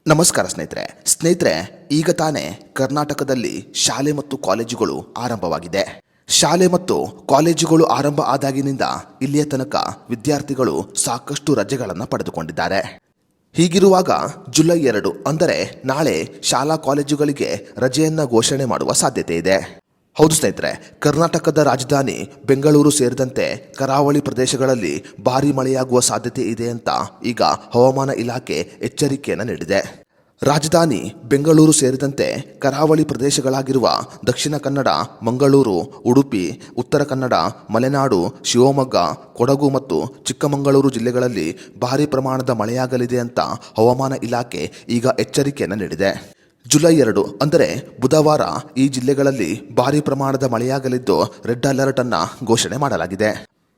ನಮಸ್ಕಾರ ಸ್ನೇಹಿತರೆ ಈಗ ತಾನೇ ಕರ್ನಾಟಕದಲ್ಲಿ ಶಾಲೆ ಮತ್ತು ಕಾಲೇಜುಗಳು ಆರಂಭವಾಗಿದೆ. ಶಾಲೆ ಮತ್ತು ಕಾಲೇಜುಗಳು ಆರಂಭ ಆದಾಗಿನಿಂದ ಇಲ್ಲಿಯ ತನಕ ವಿದ್ಯಾರ್ಥಿಗಳು ಸಾಕಷ್ಟು ರಜೆಗಳನ್ನು ಪಡೆದುಕೊಂಡಿದ್ದಾರೆ. ಹೀಗಿರುವಾಗ ಜುಲೈ 2 ಅಂದರೆ ನಾಳೆ ಶಾಲಾ ಕಾಲೇಜುಗಳಿಗೆ ರಜೆಯನ್ನ ಘೋಷಣೆ ಮಾಡುವ ಸಾಧ್ಯತೆ ಇದೆ. ಹೌದು ಸ್ನೇಹಿತರೆ, ಕರ್ನಾಟಕದ ರಾಜಧಾನಿ ಬೆಂಗಳೂರು ಸೇರಿದಂತೆ ಕರಾವಳಿ ಪ್ರದೇಶಗಳಲ್ಲಿ ಭಾರೀ ಮಳೆಯಾಗುವ ಸಾಧ್ಯತೆ ಇದೆ ಅಂತ ಈಗ ಹವಾಮಾನ ಇಲಾಖೆ ಎಚ್ಚರಿಕೆಯನ್ನು ನೀಡಿದೆ. ರಾಜಧಾನಿ ಬೆಂಗಳೂರು ಸೇರಿದಂತೆ ಕರಾವಳಿ ಪ್ರದೇಶಗಳಾಗಿರುವ ದಕ್ಷಿಣ ಕನ್ನಡ, ಮಂಗಳೂರು, ಉಡುಪಿ, ಉತ್ತರ ಕನ್ನಡ, ಮಲೆನಾಡು, ಶಿವಮೊಗ್ಗ, ಕೊಡಗು ಮತ್ತು ಚಿಕ್ಕಮಗಳೂರು ಜಿಲ್ಲೆಗಳಲ್ಲಿ ಭಾರೀ ಪ್ರಮಾಣದ ಮಳೆಯಾಗಲಿದೆ ಅಂತ ಹವಾಮಾನ ಇಲಾಖೆ ಈಗ ಎಚ್ಚರಿಕೆಯನ್ನು ನೀಡಿದೆ. ಜುಲೈ 2 ಅಂದರೆ ಬುಧವಾರ ಈ ಜಿಲ್ಲೆಗಳಲ್ಲಿ ಭಾರೀ ಪ್ರಮಾಣದ ಮಳೆಯಾಗಲಿದ್ದು ರೆಡ್ ಅಲರ್ಟ್ ಅನ್ನು ಘೋಷಣೆ ಮಾಡಲಾಗಿದೆ.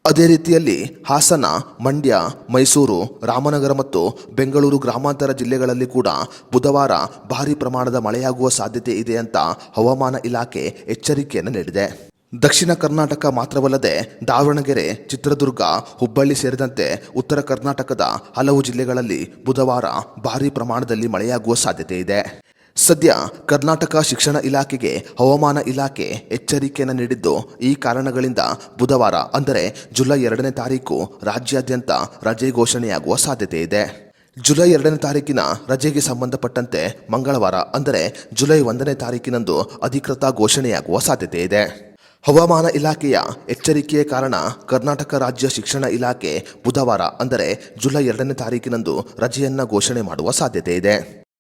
ಅದೇ ರೀತಿಯಲ್ಲಿ ಹಾಸನ, ಮಂಡ್ಯ, ಮೈಸೂರು, ರಾಮನಗರ ಮತ್ತು ಬೆಂಗಳೂರು ಗ್ರಾಮಾಂತರ ಜಿಲ್ಲೆಗಳಲ್ಲಿ ಕೂಡ ಬುಧವಾರ ಭಾರೀ ಪ್ರಮಾಣದ ಮಳೆಯಾಗುವ ಸಾಧ್ಯತೆ ಇದೆ ಅಂತ ಹವಾಮಾನ ಇಲಾಖೆ ಎಚ್ಚರಿಕೆಯನ್ನು ನೀಡಿದೆ. ದಕ್ಷಿಣ ಕರ್ನಾಟಕ ಮಾತ್ರವಲ್ಲದೆ ದಾವಣಗೆರೆ, ಚಿತ್ರದುರ್ಗ, ಹುಬ್ಬಳ್ಳಿ ಸೇರಿದಂತೆ ಉತ್ತರ ಕರ್ನಾಟಕದ ಹಲವು ಜಿಲ್ಲೆಗಳಲ್ಲಿ ಬುಧವಾರ ಭಾರೀ ಪ್ರಮಾಣದಲ್ಲಿ ಮಳೆಯಾಗುವ ಸಾಧ್ಯತೆ ಇದೆ. ಸದ್ಯ ಕರ್ನಾಟಕ ಶಿಕ್ಷಣ ಇಲಾಖೆಗೆ ಹವಾಮಾನ ಇಲಾಖೆ ಎಚ್ಚರಿಕೆಯನ್ನು ನೀಡಿದ್ದು, ಈ ಕಾರಣಗಳಿಂದ ಬುಧವಾರ ಅಂದರೆ ಜುಲೈ 2ನೇ ತಾರೀಕು ರಾಜ್ಯಾದ್ಯಂತ ರಜೆ ಘೋಷಣೆಯಾಗುವ ಸಾಧ್ಯತೆ ಇದೆ. ಜುಲೈ 2ನೇ ತಾರೀಕಿನ ರಜೆಗೆ ಸಂಬಂಧಪಟ್ಟಂತೆ ಮಂಗಳವಾರ ಅಂದರೆ ಜುಲೈ 1ನೇ ತಾರೀಕಿನಂದು ಅಧಿಕೃತ ಘೋಷಣೆಯಾಗುವ ಸಾಧ್ಯತೆ ಇದೆ. ಹವಾಮಾನ ಇಲಾಖೆಯ ಎಚ್ಚರಿಕೆಯ ಕಾರಣ ಕರ್ನಾಟಕ ರಾಜ್ಯ ಶಿಕ್ಷಣ ಇಲಾಖೆ ಬುಧವಾರ ಅಂದರೆ ಜುಲೈ 2ನೇ ತಾರೀಕಿನಂದು ರಜೆಯನ್ನು ಘೋಷಣೆ ಮಾಡುವ ಸಾಧ್ಯತೆ ಇದೆ.